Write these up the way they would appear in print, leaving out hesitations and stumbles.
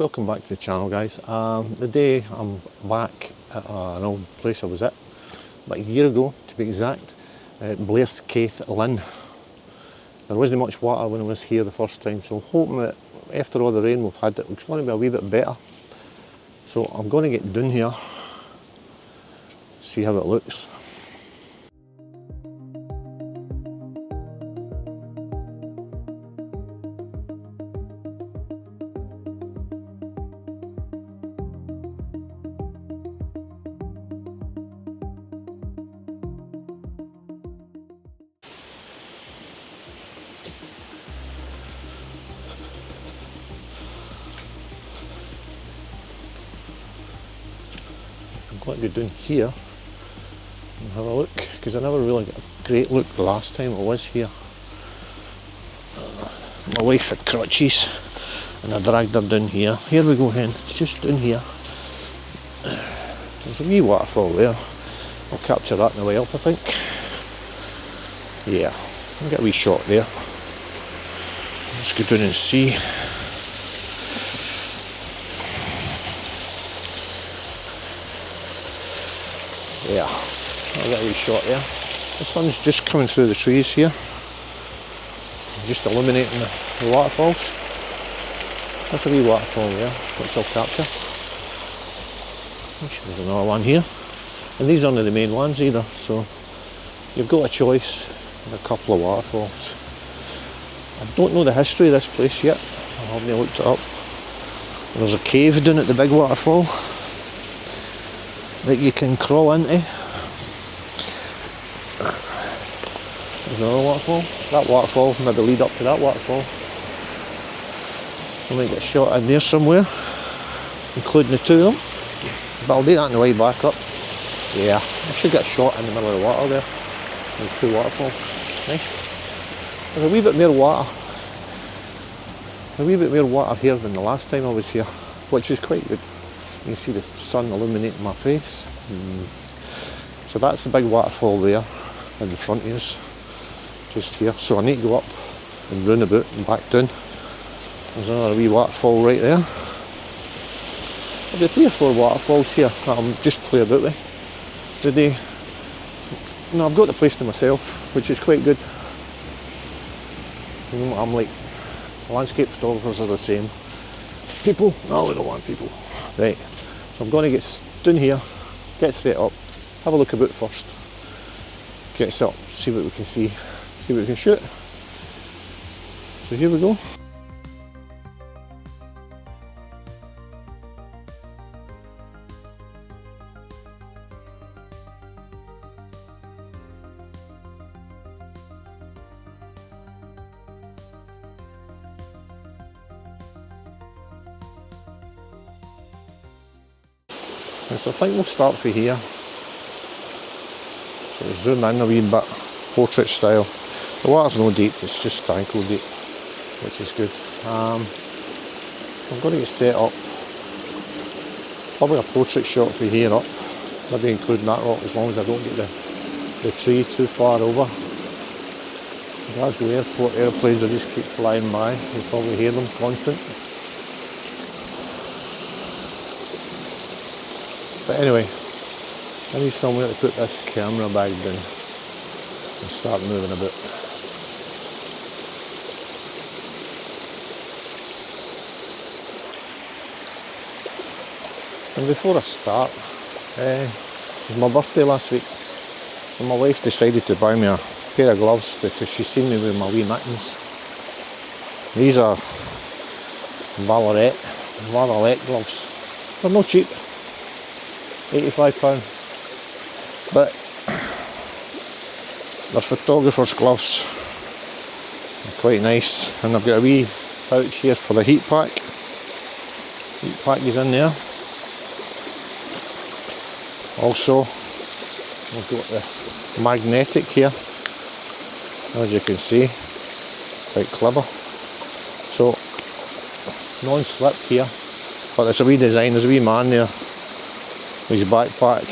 Welcome back to the channel, guys. Today I'm back at an old place I was at about a year ago, to be exact, at Blairskaith Linn. There wasn't much water when I was here the first time, so I'm hoping that after all the rain we've had, it's going to be a wee bit better. So I'm going to get down here, see how it looks. I'm going to go down here and have a look, because I never really got a great look the last time I was here. My wife had crutches and I dragged her down here. Here we go, hen, it's just down here. There's a wee waterfall there. I'll capture that on the way up, I think. Yeah, I'll get a wee shot there. Let's go down and see. Yeah, I'll get a wee shot there. The sun's just coming through the trees here, just illuminating the waterfalls. That's a wee waterfall there, which I'll capture. There's another one here, and these aren't the main ones either, so you've got a choice of a couple of waterfalls. I don't know the history of this place yet, I haven't looked it up. There's a cave down at the big waterfall that you can crawl into. There's another waterfall. That waterfall, maybe lead up to that waterfall. I might get a shot in there somewhere, including the two of them. But I'll do that on the way back up. Yeah, I should get a shot in the middle of the water there. The two waterfalls. Nice. There's a wee bit more water. A wee bit more water here than the last time I was here, which is quite good. You can see the sun illuminating my face. So that's the big waterfall there in the front of us, just here. So I need to go up and round about and back down. There's another wee waterfall right there. There'll be 3 or 4 waterfalls here that I'm just play about with today. No, I've got the place to myself, which is quite good. I'm like, landscape photographers are the same. People? No, we don't want people. Right, so I'm going to get down here, get set up, have a look about first, get set up, see what we can see what we can shoot. So here we go. So I think we'll start from here. So zoom in a wee bit, portrait style. The water's no deep, it's just ankle deep, which is good. I'm going to get set up. Probably a portrait shot from here up, maybe including that rock, as long as I don't get the tree too far over. Glasgow airport airplanes will just keep flying by, you probably hear them constant. But anyway, I need somewhere to put this camera bag down and start moving a bit. And before I start, it was my birthday last week, and my wife decided to buy me a pair of gloves because she's seen me with my wee mittens. These are Vallerret gloves. They're not cheap. £85, but they're photographer's gloves. They're quite nice, and I've got a wee pouch here for the heat pack. Heat pack is in there. Also, we've got the magnetic here, as you can see, quite clever. So, non-slip here, but there's a wee design, there's a wee man there. His backpack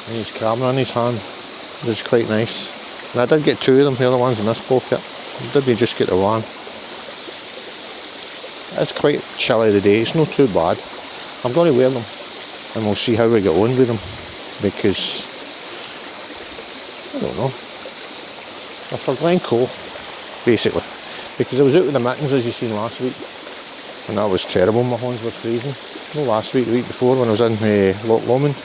and his camera in his hand, which is quite nice. And I did get 2 of them, the other one's in this pocket. I didn't just get the one. It's quite chilly today, it's not too bad. I'm going to wear them and we'll see how we get on with them, because I don't know, they're for Glencoe basically, because I was out with the mittens as you seen last week and that was terrible. My hands were freezing. No, last week, the week before, when I was in Loch Lomond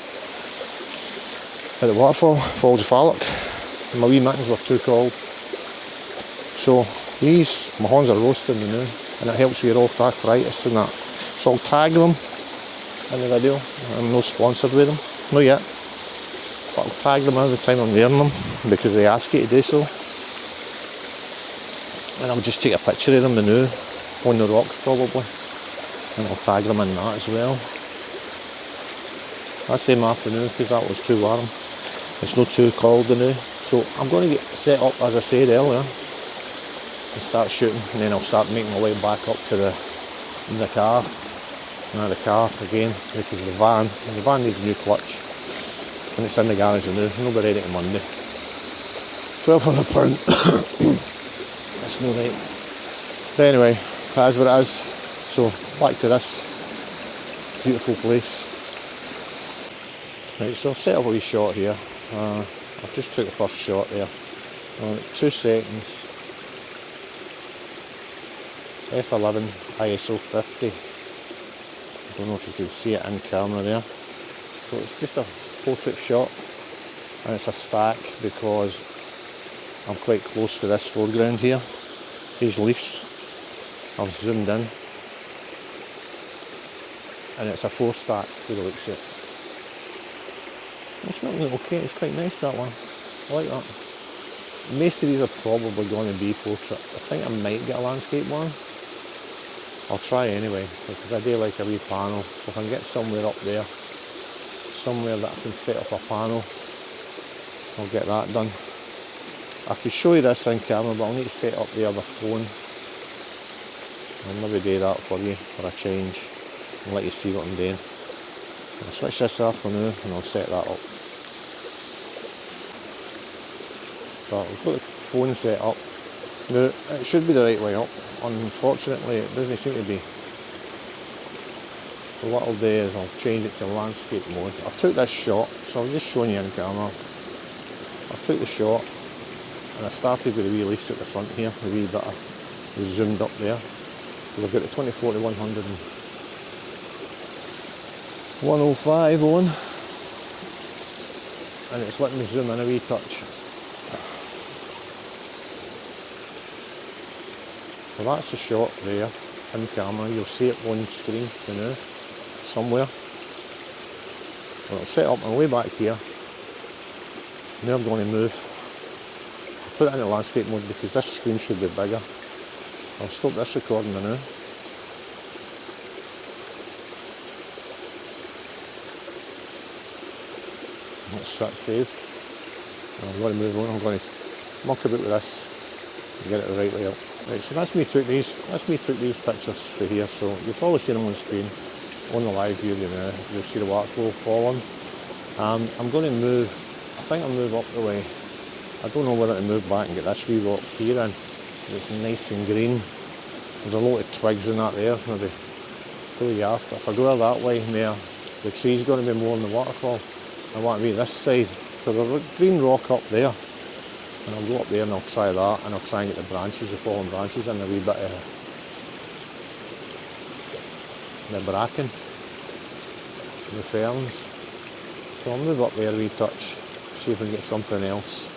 at the waterfall, Falls of Vallerret, my wee mittens were too cold. So these, my hands are roasting now, and it helps with your arthritis and that. So I'll tag them in the video. I'm not sponsored with them, not yet, but I'll tag them every time I'm wearing them because they ask you to do so. And I'll just take a picture of them now on the rock probably, and I'll tag them in that as well. That's them afternoon because that was too warm. It's not too cold now, so I'm going to get set up as I said earlier and start shooting, and then I'll start making my way back up to the car. Now the car again, because the van needs a new clutch and it's in the garage now. It'll be ready to Monday. £1,200. That's no right. But anyway, that is what it is. So back to this beautiful place. Right, so I've set up a wee shot here. I've just took the first shot there. 2 seconds. F11 ISO 50. I don't know if you can see it in camera there. So it's just a portrait shot and it's a stack because I'm quite close to this foreground here. These leaves I've zoomed in and it's a 4 stack by the looks of it. It's not really okay, it's quite nice that one. I like that. Most of these are probably going to be portrait. I think I might get a landscape one. I'll try anyway, because I do like a wee panel. If I can get somewhere up there, somewhere that I can set up a panel, I'll get that done. I could show you this in camera, but I'll need to set up the other phone. I'll maybe do that for you for a change and let you see what I'm doing. I'll switch this off for now and I'll set that up. So I've got the phone set up. Now, it should be the right way up. Unfortunately, it doesn't seem to be. So what I'll do is I'll change it to landscape mode. I've took this shot, so I'm just showing you in camera. I took the shot and I started with the wee leaves at the front here, the wee bit was zoomed up there. So we've got the 24 to 100 and 105 on, and it's letting me zoom in a wee touch. So that's the shot there in camera. You'll see it on screen now, somewhere. Well, I'll set up my way back here. Now I'm going to move. I'll put it in the landscape mode because this screen should be bigger. I'll stop this recording now. That's that saved. I'm going to move on. I'm going to muck about with this and get it the right way up. Right, so that's me took these pictures to here, so you'll probably see them on screen, on the live view now, you'll see the waterfall falling. I'm going to move, I think I'll move up the way. I don't know whether to move back and get this wee rock here in. It's nice and green. There's a lot of twigs in that there, maybe pull you off, but if I go that way there, the tree's going to be more in the waterfall. I want to be this side, so there's a green rock up there. And I'll go up there and I'll try that, and I'll try and get the branches, the fallen branches, and a wee bit of the bracken, the ferns. So I'll move up there a wee touch, see if I can get something else.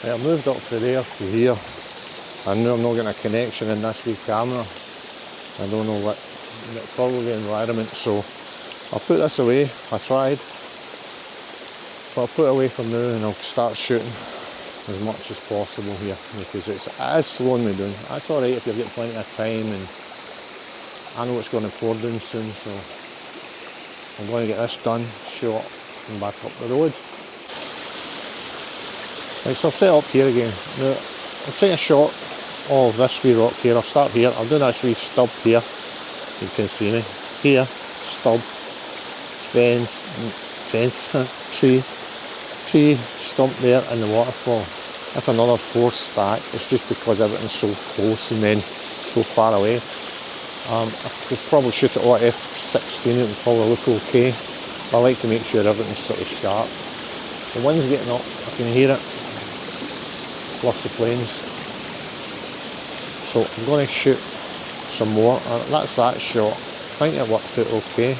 Right, I moved up from there to here. I know I'm not getting a connection in this wee camera. I don't know what, probably the environment, so I'll put this away. I tried, but I'll put it away for now and I'll start shooting as much as possible here because it is slowing me down. That's alright if you've got plenty of time, and I know it's going to pour down soon, so I'm going to get this done, shot and back up the road. Right, so I'll set up here again. Now, I'll take a shot of this wee rock here. I'll start here. I'll do this wee stub here. You can see me. Here, stub, fence, tree, tree stump there in the waterfall. That's another 4 stack. It's just because everything's so close and then so far away. I could probably shoot it all at f16, it would probably look okay. But I like to make sure everything's sort of sharp. The wind's getting up, I can hear it, plus the planes. So I'm going to shoot some more. That's that shot. I think it worked out okay.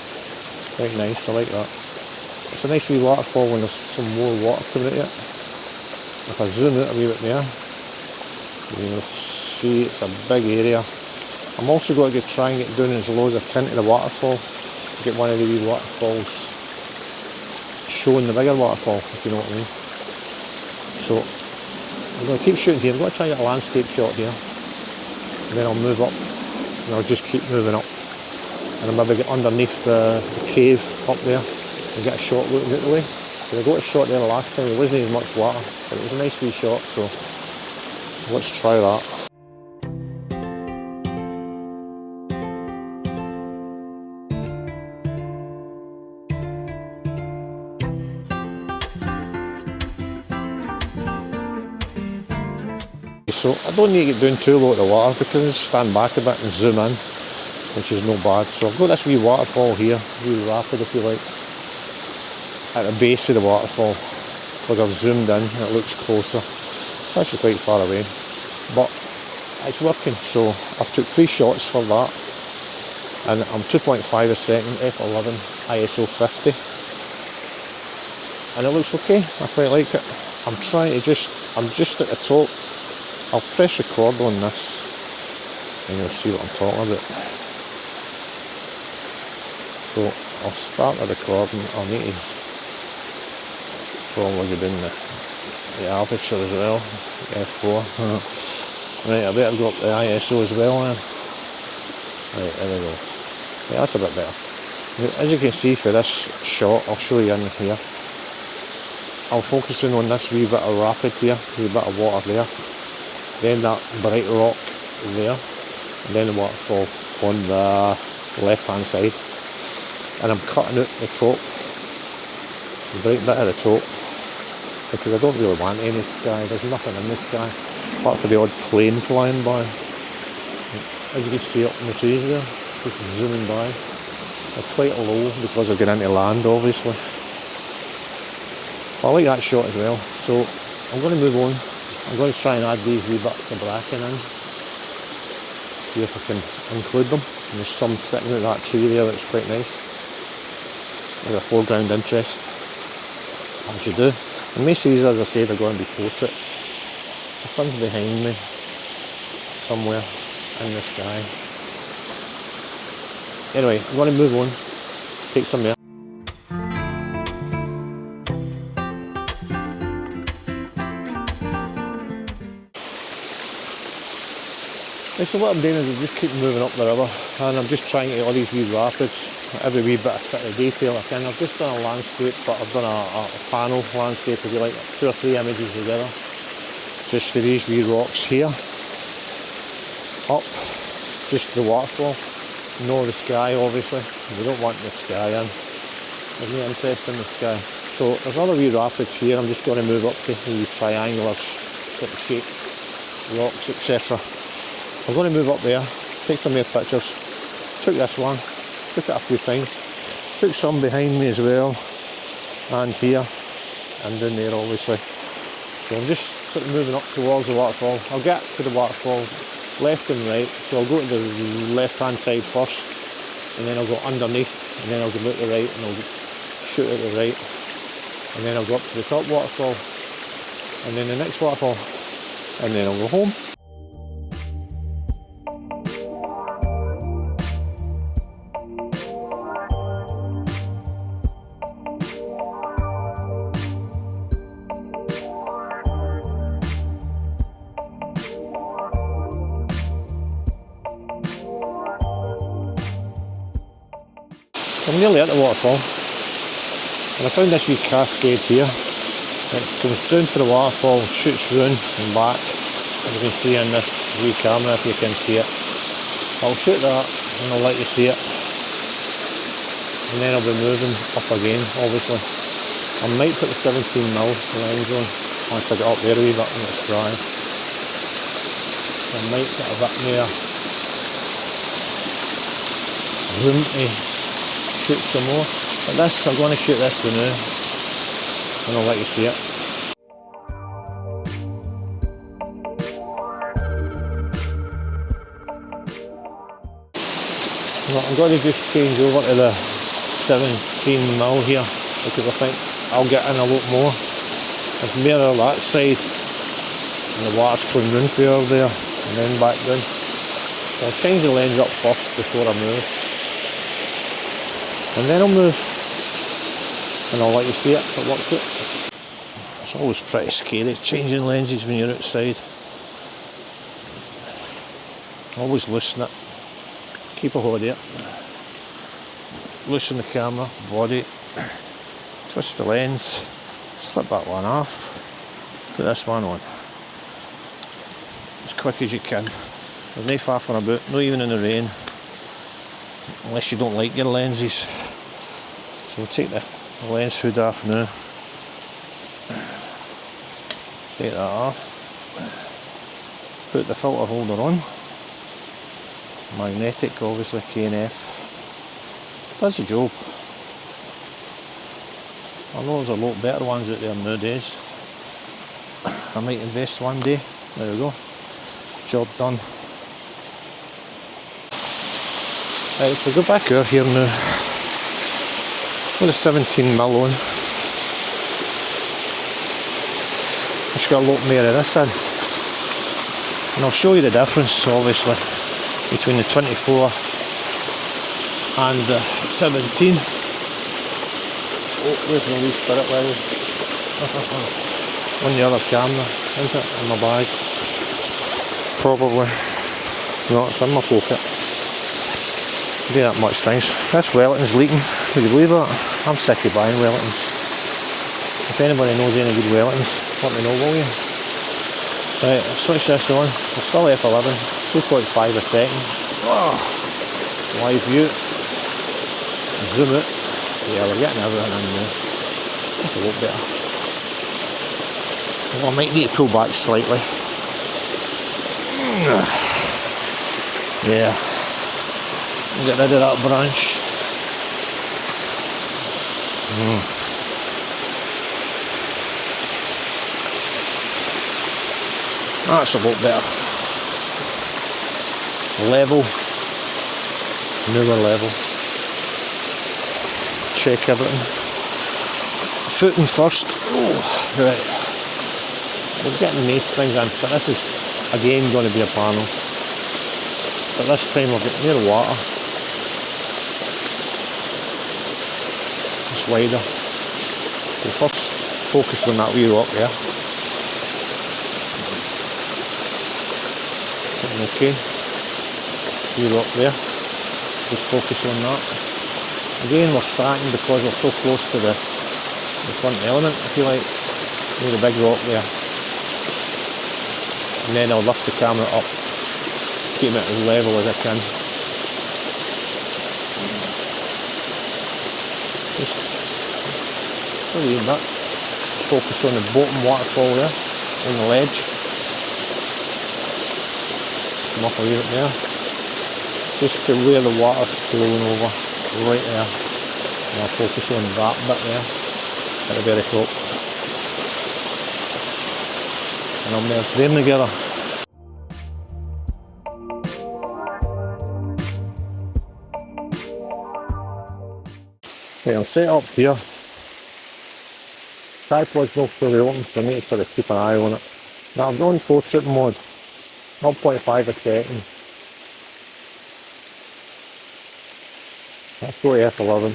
Quite nice, I like that. It's a nice wee waterfall when there's some more water coming at it. If I zoom out a wee bit there, you'll see it's a big area. I'm also going to try and get down as low as I can to the waterfall. Get one of the wee waterfalls showing the bigger waterfall, if you know what I mean. So I'm going to keep shooting here. I'm going to try and get a landscape shot here. And then I'll move up. And I'll just keep moving up. And I'll maybe get underneath the cave up there and get a shot looking out the way. Because I got a shot there the last time, there wasn't as much water, but it was a nice wee shot, so let's try that. So I don't need to get down too low at the water because I just stand back a bit and zoom in, which is no bad. So I've got this wee waterfall here, wee rapid if you like, at the base of the waterfall, because I've zoomed in and it looks closer. It's actually quite far away, but it's working. So I've took 3 shots for that, and I'm 2.5 a second, f11, ISO 50, and it looks okay. I quite like it. I'm just at the top. I'll press record on this and you'll see what I'm talking about. So I'll start the recording. I'll need to probably go down the aperture as well, f4. Right, I better go up the ISO as well then. Right, there we go. Yeah, that's a bit better. Now, as you can see for this shot, I'll show you in here. I'll focus in on this wee bit of rapid here, wee bit of water there. Then that bright rock there, and then the waterfall on the left hand side, and I'm cutting out the top, the bright bit at the top, because I don't really want any sky. There's nothing in the sky apart for the odd plane flying by. As you can see up in the trees there, just zooming by. They're quite low because they're getting into land obviously. But I like that shot as well, so I'm going to move on. I'm going to try and add these wee bits of bracken in, see if I can include them. And there's some sitting out that tree there that's quite nice. There's a foreground interest, as you do. And most of these, as I said, are going to be portrait. The sun's behind me, somewhere in the sky. Anyway, I'm going to move on, take some there. So what I'm doing is I just keep moving up the river, and I'm just trying to get all these wee rapids, every wee bit of city detail I can. I've just done a landscape, but I've done a panel landscape, if you like, 2 or 3 images together, just for these wee rocks here, up, just the waterfall, no the sky obviously, we don't want the sky in, there's no interest in the sky. So there's other wee rapids here, I'm just going to move up to the triangular sort of shape, rocks, etc. I'm going to move up there, take some more pictures. Took this one, took it a few times. Took some behind me as well, and here, and down there obviously. So I'm just sort of moving up towards the waterfall. I'll get to the waterfall left and right, so I'll go to the left hand side first, and then I'll go underneath, and then I'll go out the right, and I'll shoot at the right, and then I'll go up to the top waterfall, and then the next waterfall, and then I'll go home. I'm nearly at the waterfall, and I found this wee cascade here. It comes down to the waterfall, shoots round and back, as you can see in this wee camera if you can see it. I'll shoot that and I'll let you see it, and then I'll be moving up again obviously. I might put the 17mm lens on once I get up there a wee bit and it's dry. I might get a bit more room to shoot some more. But this, I'm going to shoot this one now and I'll let you see it. Well, I'm going to just change over to the 17mm here because I think I'll get in a lot more. There's more of that side and the water's coming round through over there and then back down. So I'll change the lens up first before I move. And then I'll move and I'll let you see it if it works out. It's always pretty scary changing lenses when you're outside. Always loosen it. Keep a hold of it. Loosen the camera, body. Twist the lens. Slip that one off. Put this one on. As quick as you can. There's no faffing about, not even in the rain. Unless you don't like your lenses. So we'll take the lens hood off now. Take that off. Put the filter holder on. Magnetic, obviously, K&F. Does the job. I know there's a lot better ones out there nowadays. I might invest one day. There we go. Job done. Right, so go back over here now. With a 17mm on. Just got a lot more of this in. And I'll show you the difference, obviously, between the 24 and the 17. Oh, there's my wee spirit level. On the other camera, isn't it? In my bag. Probably. No, it's in my pocket. Do that much things. This Wellington's leaking. Would you believe that? I'm sick of buying Wellingtons. If anybody knows any good Wellingtons, let me know, will you? Right, I'll switch this on. It's still F11. 2.5 a second. Oh, live view. Zoom out. Yeah, we're getting everything in now. That's a lot better. Well, I might need to pull back slightly. Yeah. Get rid of that branch. That's a lot better. Level. Newer level. Check everything. Footing first. Oh, right. We're getting most things in, but this is again going to be a panel. But this time I've got more water. It's wider. We'll first focus on that wee rock there. Okay. Wee rock there. Just focus on that. Again, we're starting because we're so close to the front element, if you like. Near the big rock there. And then I'll lift the camera up, keep it as level as I can. Just a wee bit. Focus on the bottom waterfall there, on the ledge. Come up a wee bit there. Just to where the water's flowing over, right there. And I'll focus on that bit there, at the very top. And I'll merge them together. Okay, I'll set up here. Tripod's not fully open, so I need to sort of keep an eye on it. Now I'm on portrait mode, 0.5 a second. Let's go to F11.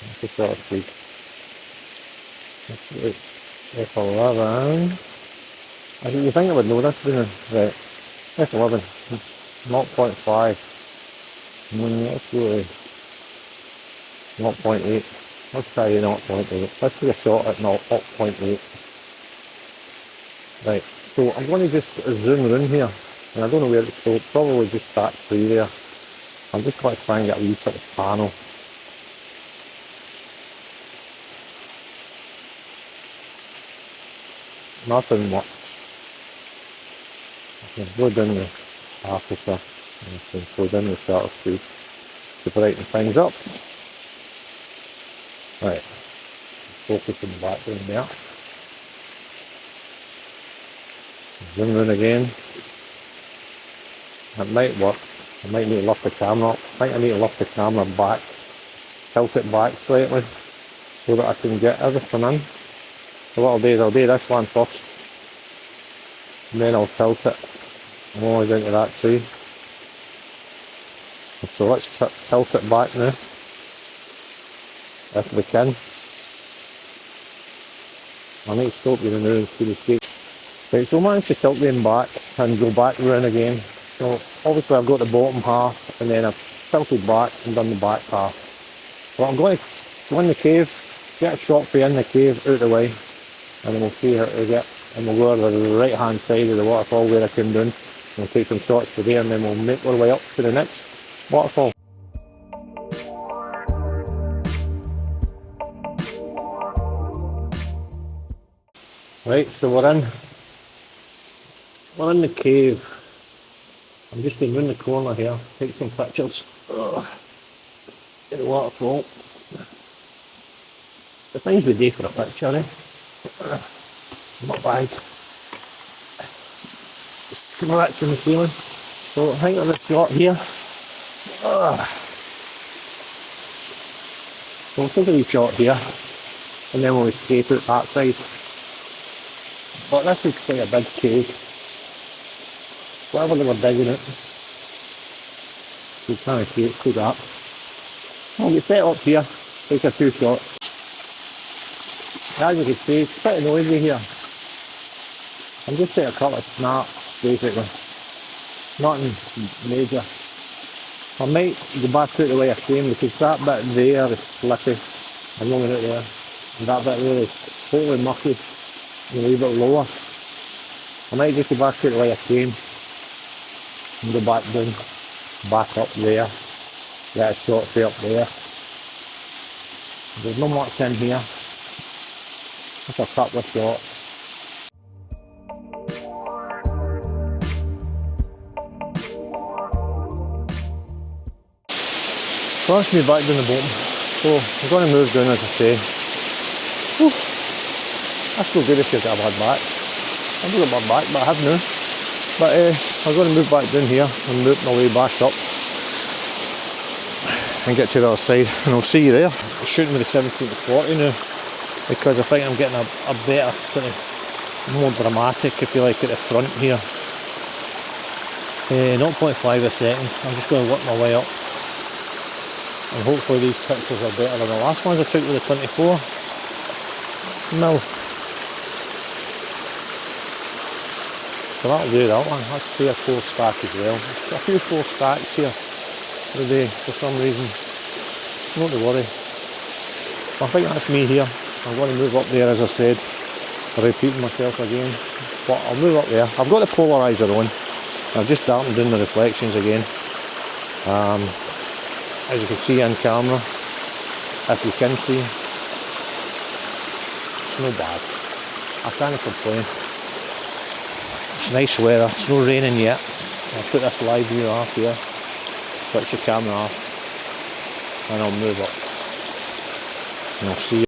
That's a sort of speed. F11. I think you think I would know this, wouldn't you? Right. F11. 0.5. Let's go to 0.8. Let's try 0.8. Let's take a shot at 0.8. Right. So I'm going to just zoom around here. And I don't know where it's so probably just that tree there. I'm just going to try and get a wee sort of panel. nothing much. I can go down the aperture and I can go down the shutter speed to brighten things up. Right, focus in the background there. Zoom in again. It might work. I might need to lift the camera up. I think I need to lift the camera back, tilt it back slightly so that I can get everything in. So what I'll do is I'll do this one first, and then I'll tilt it all the way down to that tree. So let's tilt it back now, if we can. I need to stop you now and see the shape. Right, so I managed to tilt them back and go back round again. So obviously I've got the bottom half and then I've tilted back and done the back half. So I'm going to go in the cave, get a shot for you in the cave out of the way, and then we'll see how to get, and we'll go over the right hand side of the waterfall where I came down. We'll take some shots for there and then we'll make our way up to the next waterfall. Right, so we're in the cave. I'm just going round the corner here, take some pictures. Get the waterfall. The things we do for a picture, eh? Not bad. Scratch in the ceiling. So I think of the shot here. So we'll take a wee shot here, and then we'll escape out that side. But this is quite a big cave. Whatever they were digging it, we can't escape through that. I'll get set up here, take a few shots. As you can see, it's pretty noisy here. I'm just taking a couple of snaps, basically. Nothing major. I might go back out the way I came because that bit there is slippy. I'm going out there. And that bit there is totally mucky and a wee bit lower. I might just go back out the way I came and go back down, back up there, get a shot for up there. There's not much in here, just a couple of shots. So that's me back down the bottom. So I'm going to move down, as I say. Whew. I feel good if you've got a bad back. I've got a bad back, but I have now. But I'm going to move back down here and move my way back up and get to the other side, and I'll see you there. I'm shooting with the 17-40 now because I think I'm getting a better sort of more dramatic, if you like, at the front here. 0.5 a second. I'm just going to work my way up, and hopefully these pictures are better than the last ones I took with the 24mm. So that'll do that one. That's 3 or 4 stack as well. Got a few 4 stacks here today for some reason. Not to worry. I think that's me here. I'm going to move up there, as I said. I'm repeating myself again. But I'll move up there. I've got the polarizer on. I've just darkened down the reflections again. As you can see on camera, if you can see, it's no bad. I can't complain. It's nice weather, it's not raining yet. I'll put this live view off here, switch the camera off, and I'll move up. And I'll see you.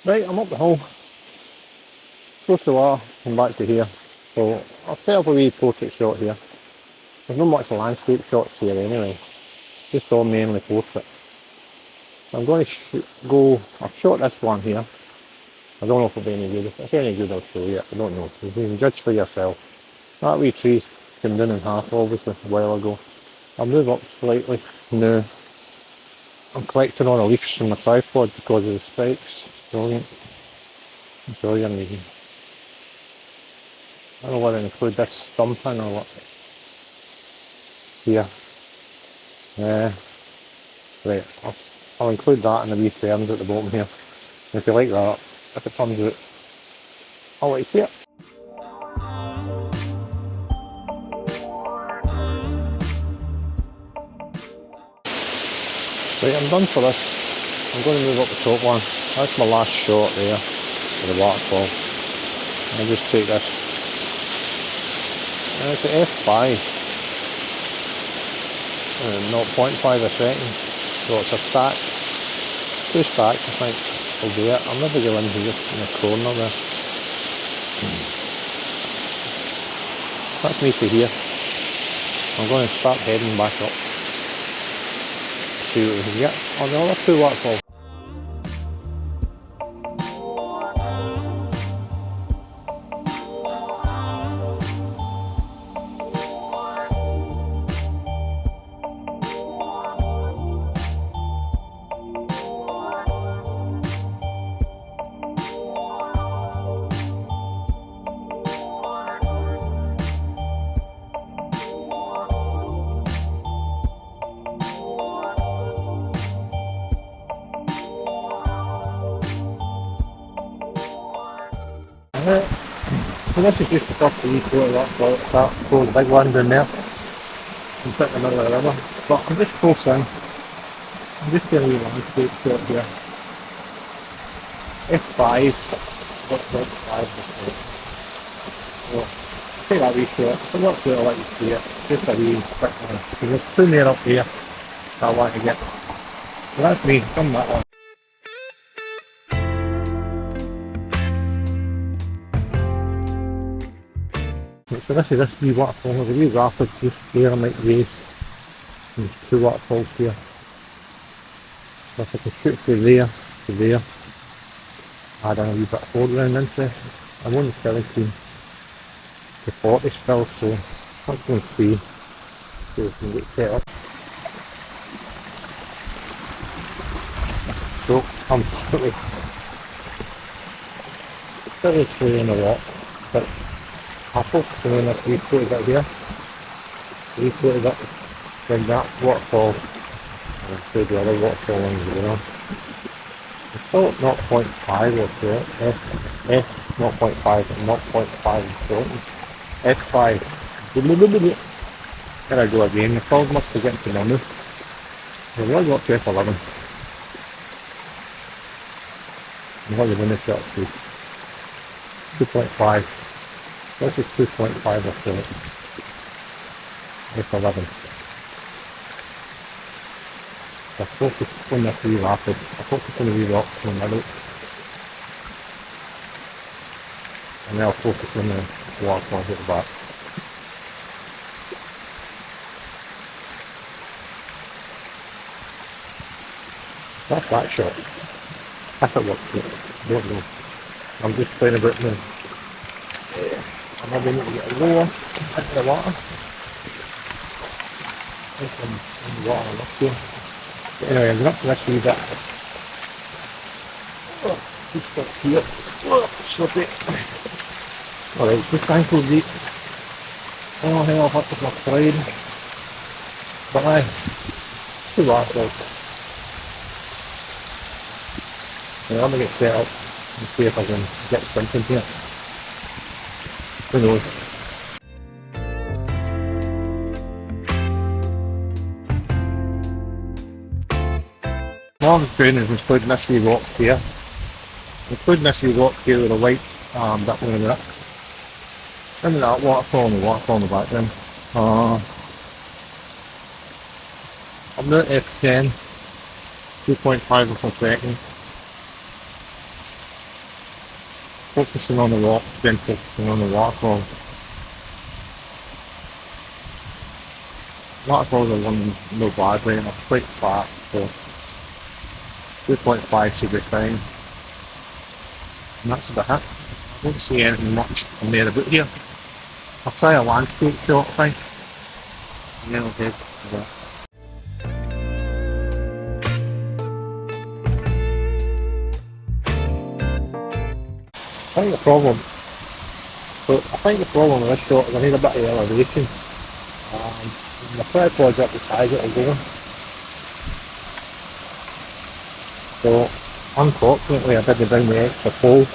Right, I'm up the hill, close to the water, come back to here. So I'll set up a wee portrait shot here. There's not much landscape shots here anyway, just all mainly portrait. I'm going to I've shot this one here, I don't know if it'll be any good. If it's any good, I'll show you. I don't know. You can judge for yourself. That wee tree came down in half, obviously, a while ago. I'll move up slightly. Now, I'm collecting all the leaves from my tripod because of the spikes. Brilliant. That's all you're needing. I don't know whether to include this stump in or what. Here. Right, I'll include that in the wee ferns at the bottom here. And if you like that, if it turns out, I'll let you see it. Right, I'm done for this. I'm going to move up the top one. That's my last shot there for the waterfall. I'll just take this. And it's at F5. 0.5 a second. So it's a stack. 2 stacks I think will do it. I'll never go in here in the corner there. That's me to here. I'm going to start heading back up. See what we can get on the other 2 waterfalls. So this is just the first wee quarter of that for the big one down there. I'm putting in the middle of the river. But I'm just close in. I'm just doing a wee landscape shot here. F5. What's F5? So take that wee shot. If it works out, I'll let you see it. Just a wee quick one. So there's 2 more up here that I want to get. So that's me, done that one. So this is this wee waterfall. There's a wee rapid just there on like race. There's 2 waterfalls here. So if I can shoot from there to there, add in a wee bit of foreground interest. I'm only 17 to 40 still, so let's go and see if we can get set up. So I'm pretty slow on the walk, but I'll focus on this wee floaty bit here. Wee floaty bit, then that waterfall, and I'll show the other waterfall ones as well. It's still at 0.5 or so, F 0.5 and 0.5 floating. F5. There I go again, the falls must be getting to normal. We've already got to F11. And what are we going to set up to? 2.5. This is 2.5 or so. F11. So I focus on this wee rapid. I focus on the wee rocks in the middle. And then I'll focus on the waterfalls at the back. That's that shot. If it works, don't know. I'm just playing about now. I'm maybe need to get lower into the water. I think I'm in the water enough here. But anyway, I'm up to this wee bit. Just up here. Slippy. Alright, just ankle deep. Oh hell, I've had to my slide. But aye, 2 waterfalls. Now I'm going to get set up and see if I can get something here. Who knows? What I was doing is including this wee rock here. Including this wee rock here with a white bit over there. And that waterfall and the waterfall in the background. I'm now at F10, 2.5 per second. Focusing on the rock, then focusing on the waterfall. Waterfalls are running no badly and they're quite flat, so 2.5 should be fine. And that's about it. I don't see anything much from there about here. I'll try a landscape shot thing, and then I'll head to that. I think the problem with this shot is I need a bit of elevation. My tripod's up the side, it'll go. So unfortunately I didn't bring the extra pole,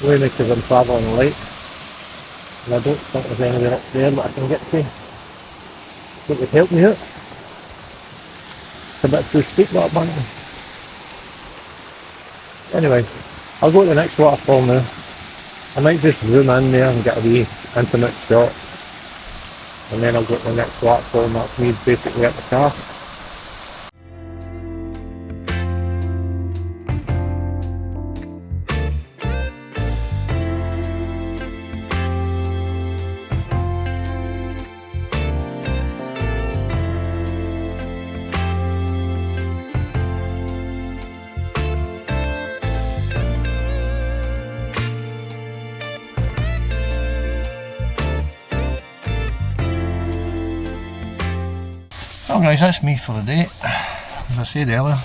mainly because I'm travelling late and I don't think there's anywhere up there that I can get to that would help me out. It's a bit too steep, that bank. Anyway, I'll go to the next waterfall now. I might just zoom in there and get a wee intimate shot, and then I'll go to the next waterfall, and that's me basically at the car. Well guys, that's me for the day. As I said earlier,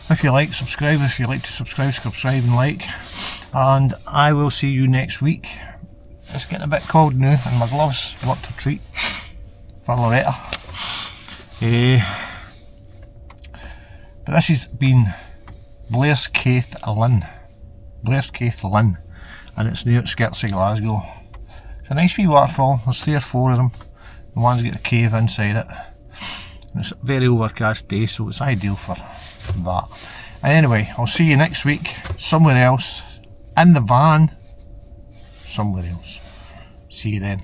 if you like, subscribe. If you like to subscribe and like. And I will see you next week. It's getting a bit cold now and my gloves worked a treat. Vallerret. But this has been Blairskaith Linn, and it's near the outskirts of Glasgow. It's a nice wee waterfall. There's 3 or 4 of them. The one's got a cave inside it. It's a very overcast day, so it's ideal for that. And anyway, I'll see you next week, somewhere else, in the van, somewhere else. See you then.